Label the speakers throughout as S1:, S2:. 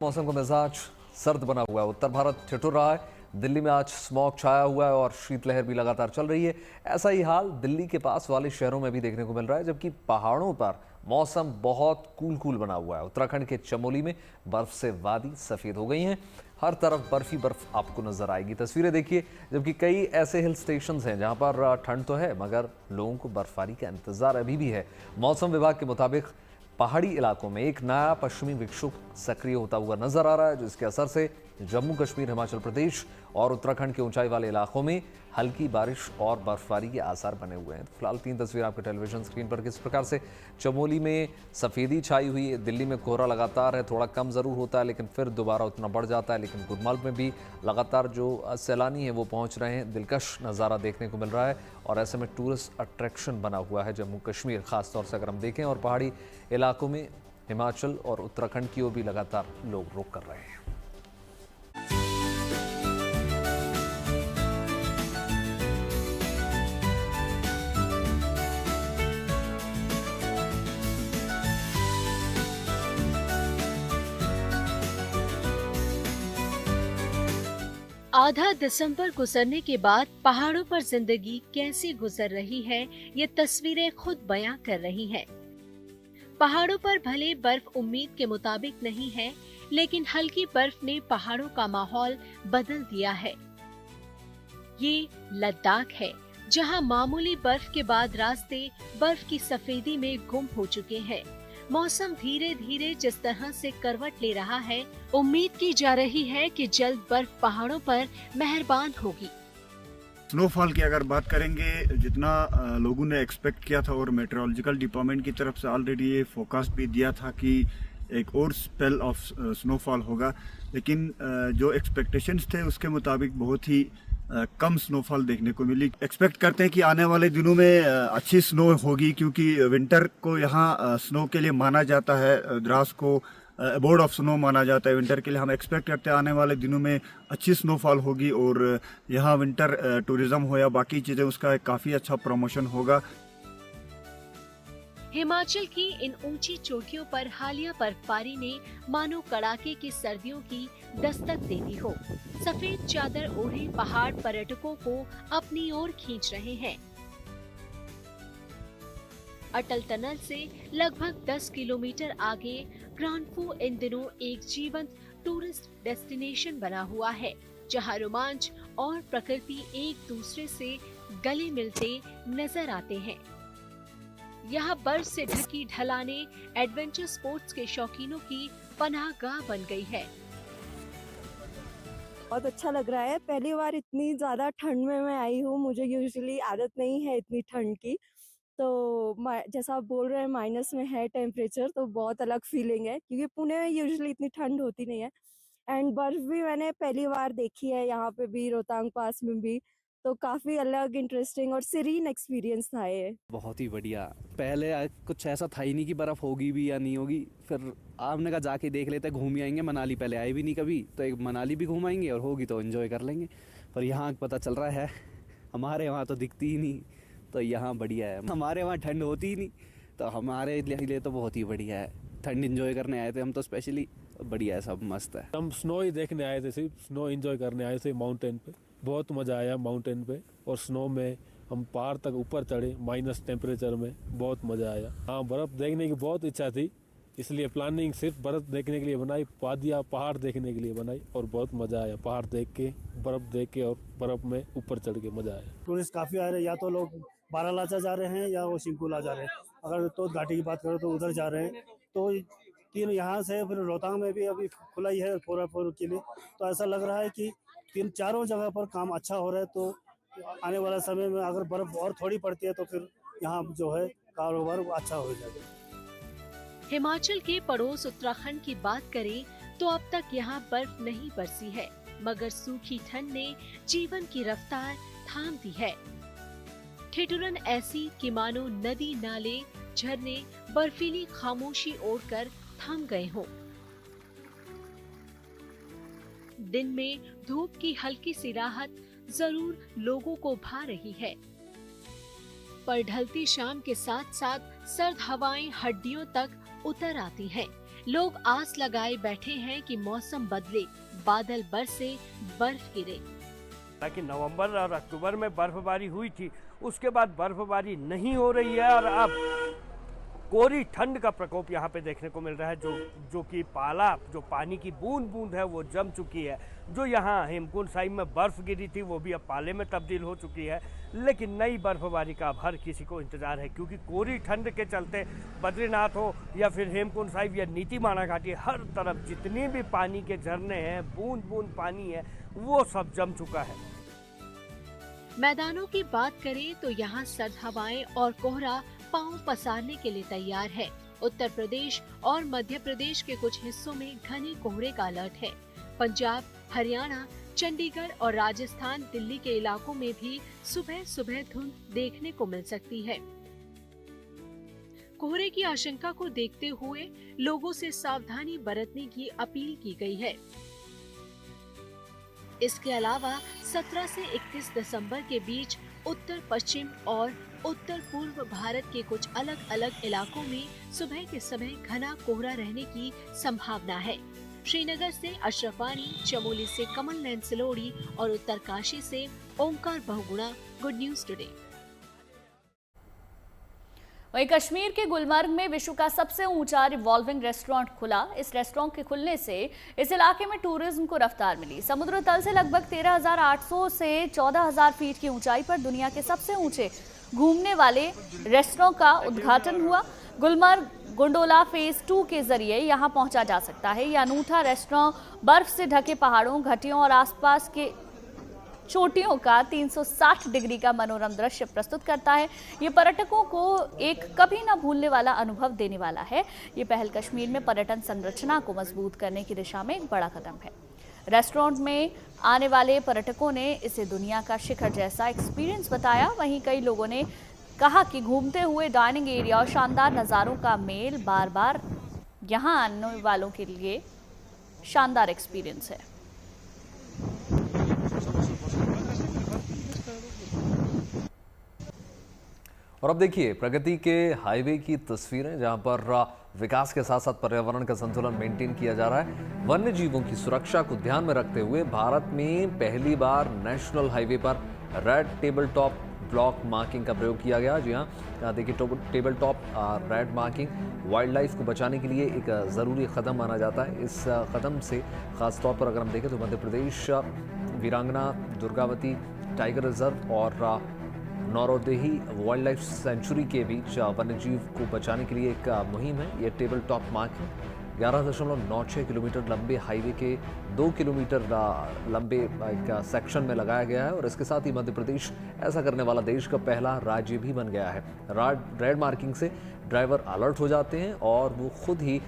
S1: मौसम का मिजाज सर्द बना हुआ है। उत्तर भारत ठिठुर रहा है। दिल्ली में आज स्मॉग छाया हुआ है और शीतलहर भी लगातार चल रही है। ऐसा ही हाल दिल्ली के पास वाले शहरों में भी देखने को मिल रहा है, जबकि पहाड़ों पर मौसम बहुत कूल बना हुआ है। उत्तराखंड के चमोली में बर्फ से वादी सफेद हो गई हैं। हर तरफ बर्फ ही बर्फ आपको नजर आएगी। तस्वीरें देखिए, जबकि कई ऐसे हिल स्टेशन हैं जहां पर ठंड तो है मगर लोगों को बर्फबारी का इंतजार अभी भी है। मौसम विभाग के मुताबिक पहाड़ी इलाकों में एक नया पश्चिमी विक्षोभ सक्रिय होता हुआ नजर आ रहा है, जिसके असर से जम्मू कश्मीर, हिमाचल प्रदेश और उत्तराखंड के ऊंचाई वाले इलाकों में हल्की बारिश और बर्फबारी के आसार बने हुए हैं। फिलहाल 3 तस्वीर आपके टेलीविजन स्क्रीन पर किस प्रकार से चमोली में सफेदी छाई हुई है। दिल्ली में कोहरा लगातार है, थोड़ा कम जरूर होता है लेकिन फिर दोबारा उतना बढ़ जाता है। लेकिन गुलमर्ग में भी लगातार जो सैलानी है वो पहुंच रहे हैं। दिलकश नज़ारा देखने को मिल रहा है और ऐसे में टूरिस्ट अट्रैक्शन बना हुआ है जम्मू कश्मीर। खासतौर से अगर हम देखें और पहाड़ी इलाकों में हिमाचल और उत्तराखंड की ओर भी लगातार लोग रुख कर रहे हैं।
S2: आधा दिसंबर गुजरने के बाद पहाड़ों पर जिंदगी कैसे गुजर रही है, ये तस्वीरें खुद बयां कर रही हैं। पहाड़ों पर भले बर्फ उम्मीद के मुताबिक नहीं है, लेकिन हल्की बर्फ ने पहाड़ों का माहौल बदल दिया है। ये लद्दाख है, जहां मामूली बर्फ के बाद रास्ते बर्फ की सफेदी में गुम हो चुके हैं। मौसम धीरे धीरे जिस तरह से करवट ले रहा है, उम्मीद की जा रही है कि जल्द बर्फ पहाड़ों पर मेहरबान होगी।
S3: स्नोफॉल की अगर बात करेंगे, जितना लोगों ने एक्सपेक्ट किया था और मेट्रोलॉजिकल डिपार्टमेंट की तरफ से ऑलरेडी ये फोरकास्ट भी दिया था कि एक और स्पेल ऑफ स्नोफॉल होगा, लेकिन जो एक्सपेक्टेशंस थे उसके मुताबिक बहुत ही कम स्नोफॉल देखने को मिली। एक्सपेक्ट करते हैं कि आने वाले दिनों में अच्छी स्नो होगी, क्योंकि विंटर को यहाँ स्नो के लिए माना जाता है। द्रास को अबोर्ड ऑफ स्नो माना जाता है विंटर के लिए। हम एक्सपेक्ट करते हैं आने वाले दिनों में अच्छी स्नोफॉल होगी और यहाँ विंटर टूरिज्म हो या बाकी चीज़ें, उसका काफ़ी अच्छा प्रमोशन होगा।
S2: हिमाचल की इन ऊंची चोटियों पर हालिया बर्फबारी ने मानो कड़ाके की सर्दियों की दस्तक दे दी हो। सफेद चादर ओढ़े पहाड़ पर्यटकों को अपनी ओर खींच रहे हैं। अटल टनल से लगभग 10 किलोमीटर आगे ग्रांडफू इन दिनों एक जीवंत टूरिस्ट डेस्टिनेशन बना हुआ है, जहां रोमांच और प्रकृति एक दूसरे से गले मिलते नजर आते हैं। यहाँ बर्फ से ढकी ढलाने एडवेंचर स्पोर्ट्स के शौकीनों की पनाहगाह बन गई है।
S4: बहुत अच्छा लग रहा है। पहली बार इतनी ज्यादा ठंड में मैं आई हूँ। मुझे यूजुअली आदत नहीं है इतनी ठंड की, तो जैसा आप बोल रहे हैं माइनस में है टेम्परेचर, तो बहुत अलग फीलिंग है, क्योंकि पुणे में यूजुअली इतनी ठंड होती नहीं है। एंड बर्फ भी मैंने पहली बार देखी है, यहाँ पे भी, रोहतांग पास में भी, तो काफी अलग, इंटरेस्टिंग और सीरीन एक्सपीरियंस था ये।
S5: बहुत ही बढ़िया। पहले कुछ ऐसा था ही नहीं कि बर्फ होगी भी या नहीं होगी। फिर आपने कहा जाके देख लेते, घूम ही आएंगे। मनाली पहले आए भी नहीं कभी, तो एक मनाली भी घूम आएंगे और होगी तो एंजॉय कर लेंगे। पर यहाँ पता चल रहा है हमारे वहाँ तो दिखती ही नहीं, तो यहाँ बढ़िया है। हमारे वहाँ ठंड होती ही नहीं, तो हमारे लिए तो बहुत ही बढ़िया है। ठंड एंजॉय करने आए थे हम तो स्पेशली, बढ़िया है, सब मस्त है।
S6: हम स्नो ही देखने आए थे, सिर्फ स्नो एंजॉय करने आए थे माउंटेन पे। बहुत मज़ा आया माउंटेन पे और स्नो में। हम पहाड़ तक ऊपर चढ़े माइनस टेम्परेचर में, बहुत मज़ा आया। हाँ, बर्फ़ देखने की बहुत इच्छा थी, इसलिए प्लानिंग सिर्फ बर्फ़ देखने के लिए बनाई, वादियाँ पहाड़ देखने के लिए बनाई और बहुत मज़ा आया। पहाड़ देख के, बर्फ़ देख के और बर्फ़ में ऊपर चढ़ के मज़ा आया।
S7: टूरिस्ट काफ़ी आ रहे हैं, या तो लोग बारालाचा जा रहे हैं या वो शिंकुला जा रहे हैं। अगर तो घाटी की बात करो तो उधर जा रहे हैं। तो तीन यहाँ से, फिर रोहतांग में भी अभी खुला ही है 4x4 के लिए। तो ऐसा लग रहा है कि चारों जगह पर काम अच्छा हो रहा है। तो आने वाला समय में अगर बर्फ और थोड़ी पड़ती है तो फिर यहाँ जो है कारोबार अच्छा हो जाएगा।
S2: हिमाचल के पड़ोस उत्तराखंड की बात करें तो अब तक यहाँ बर्फ नहीं बरसी है, मगर सूखी ठंड ने जीवन की रफ्तार थाम दी है। ठिठुरन ऐसी कि मानो नदी, नाले, झरने बर्फीली खामोशी ओढ़कर थम गए हों। दिन में धूप की हल्की सी राहत जरूर लोगों को भा रही है, पर ढलती शाम के साथ साथ सर्द हवाएं हड्डियों तक उतर आती हैं। लोग आस लगाए बैठे हैं कि मौसम बदले, बादल बरसे, बर्फ गिरे।
S8: ताकि नवंबर और अक्टूबर में बर्फबारी हुई थी, उसके बाद बर्फबारी नहीं हो रही है और अब कोरी ठंड का प्रकोप यहाँ पे देखने को मिल रहा है, जो कि पाला, जो पानी की बूंद बूंद है वो जम चुकी है। जो यहाँ हेमकुंड साहिब में बर्फ गिरी थी वो भी अब पाले में तब्दील हो चुकी है। लेकिन नई बर्फबारी का अब हर किसी को इंतजार है, क्योंकि कोरी ठंड के चलते बद्रीनाथ हो या फिर हेमकुंड साहिब या नीतीमाणा घाटी, हर तरफ जितनी भी पानी के झरने हैं, बूंद बूंद पानी है, वो सब जम चुका है।
S2: मैदानों की बात करें तो यहाँ सर्द हवाएं और कोहरा पांव पसारने के लिए तैयार है। उत्तर प्रदेश और मध्य प्रदेश के कुछ हिस्सों में घने कोहरे का अलर्ट है। पंजाब, हरियाणा, चंडीगढ़ और राजस्थान, दिल्ली के इलाकों में भी सुबह सुबह धुंध देखने को मिल सकती है। कोहरे की आशंका को देखते हुए लोगों से सावधानी बरतने की अपील की गई है। इसके अलावा 17 से 31 दिसंबर के बीच उत्तर पश्चिम और उत्तर पूर्व भारत के कुछ अलग अलग इलाकों में सुबह के समय घना कोहरा रहने की संभावना है। श्रीनगर से अशरफ वानी, चमोली से कमल नयन सिलोड़ी और उत्तरकाशी से Omkar Bahuguna. Good news today.
S9: वहीं कश्मीर के गुलमर्ग में विश्व का सबसे ऊंचा रिवॉल्विंग रेस्टोरेंट खुला। इस रेस्टोरेंट के खुलने से इस इलाके में टूरिज्म को रफ्तार मिली। समुद्र तल से लगभग 13,800 से 14,000 फीट की ऊंचाई पर दुनिया के सबसे ऊंचे घूमने वाले रेस्टोरेंट का उद्घाटन हुआ। गुलमर्ग गोंडोला फेज 2 के जरिए यहां पहुंचा जा सकता है। यह अनूठा रेस्टोरेंट बर्फ से ढके पहाड़ों, घाटियों और आसपास के चोटियों का 360 डिग्री का मनोरम दृश्य प्रस्तुत करता है। ये पर्यटकों को एक कभी ना भूलने वाला अनुभव देने वाला है। ये पहल कश्मीर में पर्यटन संरचना को मजबूत करने की दिशा में एक बड़ा कदम है। रेस्टोरेंट में आने वाले पर्यटकों ने इसे दुनिया का शिखर जैसा एक्सपीरियंस बताया। वहीं कई लोगों ने कहा कि घूमते हुए डाइनिंग एरिया और शानदार नज़ारों का मेल बार बार यहाँ आने वालों के लिए शानदार एक्सपीरियंस है।
S1: और अब देखिए प्रगति के हाईवे की तस्वीरें, जहां पर विकास के साथ साथ पर्यावरण का संतुलन मेंटेन किया जा रहा है। वन्य जीवों की सुरक्षा को ध्यान में रखते हुए भारत में पहली बार नेशनल हाईवे पर red table top block marking का प्रयोग किया गया। जी हाँ, देखिए table top red marking wild life को बचाने के लिए एक ज़रूरी कदम माना जाता है। इस कदम से ख़ास तौर पर अगर हम देखें तो मध्य प्रदेश वीरांगना दुर्गावती टाइगर रिजर्व और नौरोदेही वाइल्ड लाइफ सेंचुरी के बीच वन्यजीव को बचाने के लिए एक मुहिम है। ये टेबल टॉप मार्किंग 11.96 किलोमीटर लंबे हाईवे के 2 किलोमीटर लंबे एक सेक्शन में लगाया गया है। और इसके साथ ही मध्य प्रदेश ऐसा करने वाला देश का पहला राज्य भी बन गया है। रेड मार्किंग से ड्राइवर अलर्ट हो जाते हैं और वो खुद ही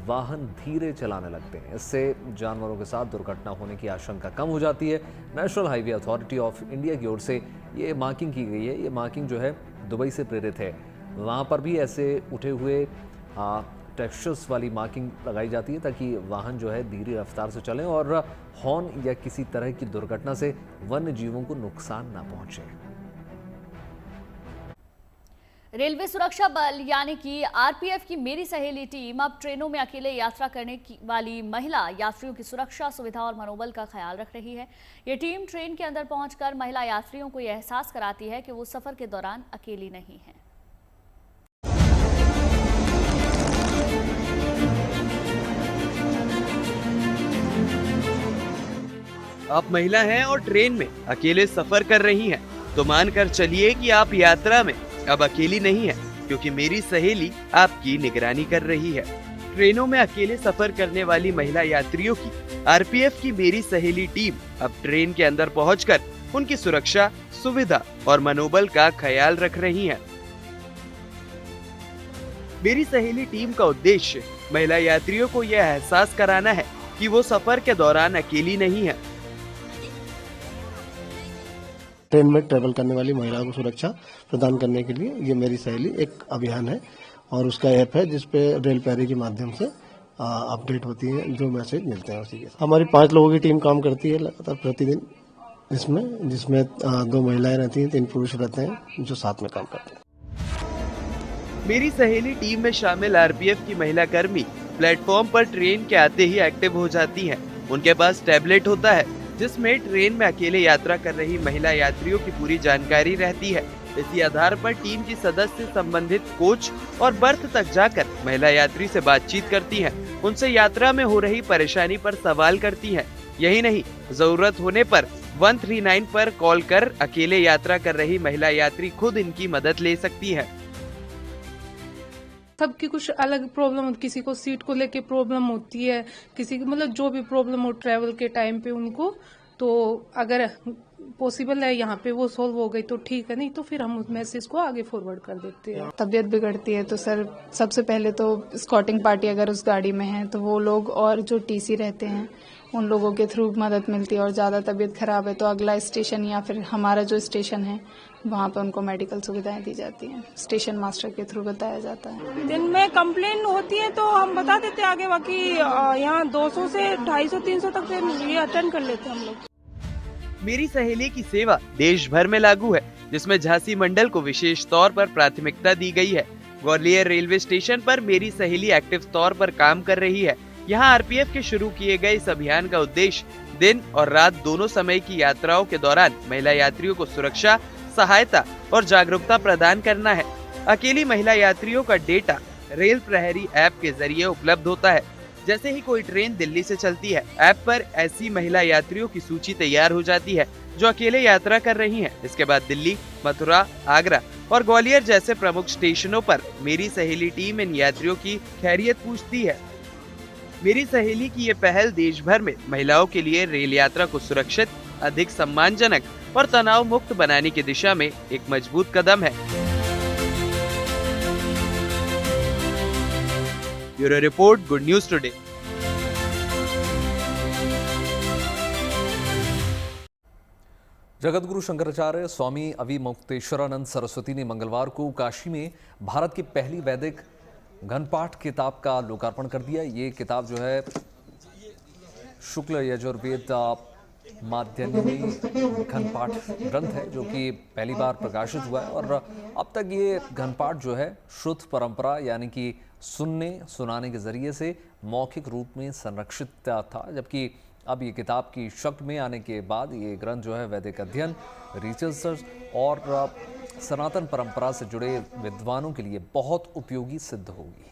S1: वाहन धीरे चलाने लगते हैं। इससे जानवरों के साथ दुर्घटना होने की आशंका कम हो जाती है। National highway authority of India की ओर से ये मार्किंग की गई है। ये मार्किंग जो है दुबई से प्रेरित है। वहाँ पर भी ऐसे उठे हुए टेक्सचर्स वाली मार्किंग लगाई जाती है ताकि वाहन जो है धीरे रफ्तार से चलें और हॉर्न या किसी तरह की दुर्घटना से वन्य जीवों को नुकसान ना पहुंचे।
S9: रेलवे सुरक्षा बल यानी कि आरपीएफ की मेरी सहेली टीम अब ट्रेनों में अकेले यात्रा करने वाली महिला यात्रियों की सुरक्षा, सुविधा और मनोबल का ख्याल रख रही है। ये टीम ट्रेन के अंदर पहुंचकर महिला यात्रियों को यह एहसास कराती है कि वो सफर के दौरान अकेली नहीं है।
S10: आप महिला हैं और ट्रेन में अकेले सफर कर रही हैं, तो मानकर चलिए कि आप यात्रा में अब अकेली नहीं है, क्योंकि मेरी सहेली आपकी निगरानी कर रही है। ट्रेनों में अकेले सफर करने वाली महिला यात्रियों की आरपीएफ की मेरी सहेली टीम अब ट्रेन के अंदर पहुंचकर उनकी सुरक्षा, सुविधा और मनोबल का ख्याल रख रही है। मेरी सहेली टीम का उद्देश्य महिला यात्रियों को यह एहसास कराना है कि वो सफर के दौरान अकेली नहीं है।
S11: ट्रेन में ट्रेवल करने वाली महिलाओं को सुरक्षा प्रदान करने के लिए ये मेरी सहेली एक अभियान है और उसका ऐप है जिसपे रेल पैरी के माध्यम से अपडेट होती है, जो मैसेज मिलते हैं उसी के। हमारी 5 लोगों की टीम काम करती है लगातार प्रतिदिन, जिसमें 2 महिलाएं रहती हैं, 3 पुरुष रहते हैं जो साथ में काम करते हैं।
S10: मेरी सहेली टीम में शामिल आरपीएफ की महिला कर्मी प्लेटफॉर्म पर ट्रेन के आते ही एक्टिव हो जाती हैं। उनके पास टैबलेट होता है जिसमें ट्रेन में अकेले यात्रा कर रही महिला यात्रियों की पूरी जानकारी रहती है। इसी आधार पर टीम की सदस्य संबंधित कोच और बर्थ तक जाकर महिला यात्री से बातचीत करती हैं, उनसे यात्रा में हो रही परेशानी पर सवाल करती हैं। यही नहीं, जरूरत होने पर 139 पर कॉल कर अकेले यात्रा कर रही महिला यात्री खुद इनकी मदद ले सकती है।
S12: सबकी कुछ अलग प्रॉब्लम, किसी को सीट को लेके प्रॉब्लम होती है, किसी की मतलब जो भी प्रॉब्लम हो ट्रैवल के टाइम पे उनको, तो अगर पॉसिबल है यहाँ पे वो सॉल्व हो गई तो ठीक है, नहीं तो फिर हम उस मैसेज को आगे फॉरवर्ड कर देते हैं।
S13: तबीयत बिगड़ती है तो सर सबसे पहले तो स्कॉटिंग पार्टी अगर उस गाड़ी में है तो वो लोग और जो टीसी रहते हैं उन लोगों के थ्रू मदद मिलती है, और ज़्यादा तबीयत खराब है तो अगला स्टेशन या फिर हमारा जो स्टेशन है वहाँ पे उनको मेडिकल सुविधाएं दी जाती हैं, स्टेशन मास्टर के थ्रू बताया जाता है।
S12: दिन में कंप्लेन होती है तो हम बता देते हैं आगे, बाकी यहाँ 200 से 250-300 तक ये अटेंड कर लेते हैं हम लोग।
S10: मेरी सहेली की सेवा देश भर में लागू है, जिसमें झांसी मंडल को विशेष तौर पर प्राथमिकता दी गई है। ग्वालियर रेलवे स्टेशन पर मेरी सहेली एक्टिव तौर पर काम कर रही है। यहाँ आरपीएफ के शुरू किए गए इस अभियान का उद्देश्य दिन और रात दोनों समय की यात्राओं के दौरान महिला यात्रियों को सुरक्षा, सहायता और जागरूकता प्रदान करना है। अकेली महिला यात्रियों का डेटा रेल प्रहरी ऐप के जरिए उपलब्ध होता है। जैसे ही कोई ट्रेन दिल्ली से चलती है, ऐप पर ऐसी महिला यात्रियों की सूची तैयार हो जाती है जो अकेले यात्रा कर रही हैं। इसके बाद दिल्ली, मथुरा, आगरा और ग्वालियर जैसे प्रमुख स्टेशनों पर मेरी सहेली टीम इन यात्रियों की खैरियत पूछती है। मेरी सहेली की ये पहल देश भर में महिलाओं के लिए रेल यात्रा को सुरक्षित, अधिक सम्मानजनक और तनाव मुक्त बनाने की दिशा में एक मजबूत कदम है। Bureau report, good news today.
S1: Jagatguru Shankaracharya Swami Avimukteshwaranand Saraswati ने मंगलवार को काशी में भारत की पहली वैदिक घनपाठ किताब का लोकार्पण कर दिया। ये किताब जो है शुक्ल यजुर्वेद माध्यमी घनपाठ ग्रंथ है, जो कि पहली बार प्रकाशित हुआ है। और अब तक ये घनपाठ जो है शुद्ध परंपरा यानी कि सुनने सुनाने के जरिए से मौखिक रूप में संरक्षित था, जबकि अब ये किताब की शक्ल में आने के बाद ये ग्रंथ जो है वैदिक अध्ययन, रिसर्च और सनातन परंपरा से जुड़े विद्वानों के लिए बहुत उपयोगी सिद्ध होगी।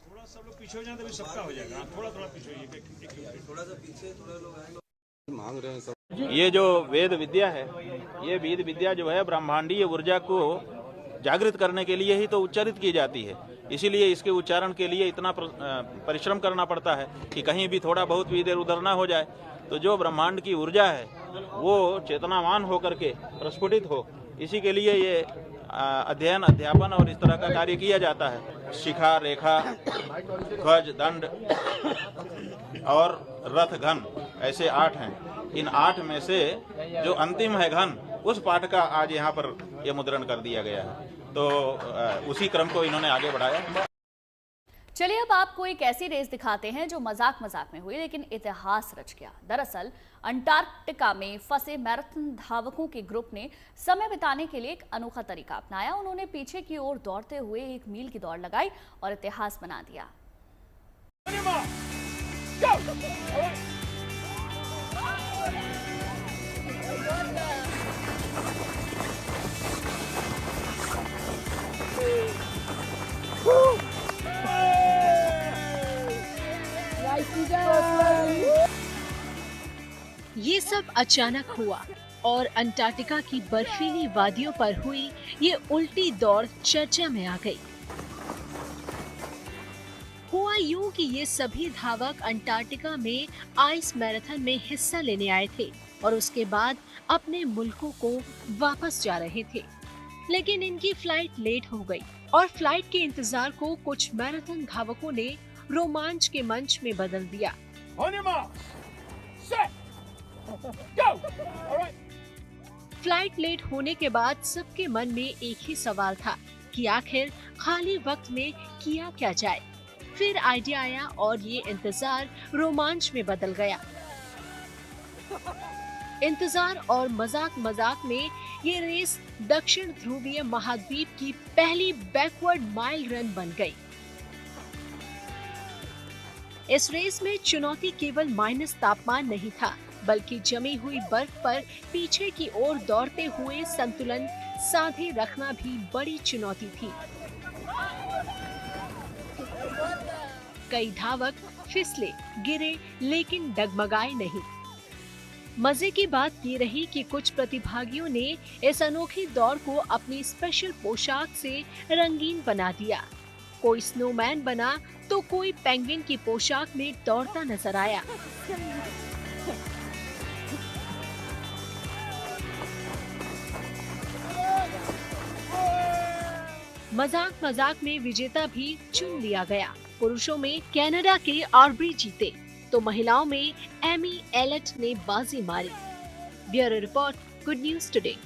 S14: थोड़ा सब लोग पीछे हो जाए तो सबका हो जाएगा, थोड़ा पीछे होइए, थोड़ा सा पीछे, थोड़ा लोग मांग रहे हैं सब।
S15: ये जो वेद विद्या है, ये वेद विद्या जो है ब्रह्मांडीय ऊर्जा को जागृत करने के लिए ही तो उच्चारित की जाती है। इसीलिए इसके उच्चारण के लिए इतना परिश्रम करना पड़ता है कि कहीं भी थोड़ा बहुत भी इधर उधर ना हो जाए। तो जो ब्रह्मांड की ऊर्जा है वो चेतनावान होकर के प्रस्फुटित हो, इसी के लिए ये अध्ययन, अध्यापन और इस तरह का कार्य किया जाता है। शिखा, रेखा, ध्वज, दंड और रथ, घन, ऐसे 8 हैं। इन 8 में से जो अंतिम है घन, उस पाठ का आज यहाँ पर यह मुद्रण कर दिया गया है। तो उसी क्रम को इन्होंने आगे बढ़ाया।
S9: चलिए अब आपको एक ऐसी रेस दिखाते हैं जो मजाक मजाक में हुई लेकिन इतिहास रच गया। दरअसल अंटार्कटिका में फंसे मैराथन धावकों के ग्रुप ने समय बिताने के लिए एक अनोखा तरीका अपनाया। उन्होंने पीछे की ओर दौड़ते हुए 1 मील की दौड़ लगाई और इतिहास बना दिया।
S2: ये सब अचानक हुआ और अंटार्कटिका की बर्फीली वादियों पर हुई ये उल्टी दौड़ चर्चा में आ गई। हुआ यूं कि ये सभी धावक अंटार्कटिका में आइस मैराथन में हिस्सा लेने आए थे और उसके बाद अपने मुल्कों को वापस जा रहे थे, लेकिन इनकी फ्लाइट लेट हो गई और फ्लाइट के इंतजार को कुछ मैराथन धावकों ने रोमांच के मंच में बदल दिया। फ्लाइट लेट होने के बाद सबके मन में एक ही सवाल था कि आखिर खाली वक्त में किया क्या जाए। फिर आइडिया आया और ये इंतजार रोमांच में बदल गया। इंतजार और मजाक मजाक में ये रेस दक्षिण ध्रुवीय महाद्वीप की पहली बैकवर्ड माइल रन बन गई। इस रेस में चुनौती केवल माइनस तापमान नहीं था, बल्कि जमी हुई बर्फ पर पीछे की ओर दौड़ते हुए संतुलन साधे रखना भी बड़ी चुनौती थी। कई धावक फिसले, गिरे, लेकिन डगमगाए नहीं। मजे की बात ये रही कि कुछ प्रतिभागियों ने इस अनोखी दौड़ को अपनी स्पेशल पोशाक से रंगीन बना दिया। कोई स्नोमैन बना तो कोई पेंगुइन की पोशाक में दौड़ता नजर आया। मजाक मजाक में विजेता भी चुन लिया गया। पुरुषों में कनाडा के ऑब्री जीते तो महिलाओं में एमी एलेट ने बाजी मारी। Bureau report, good news today.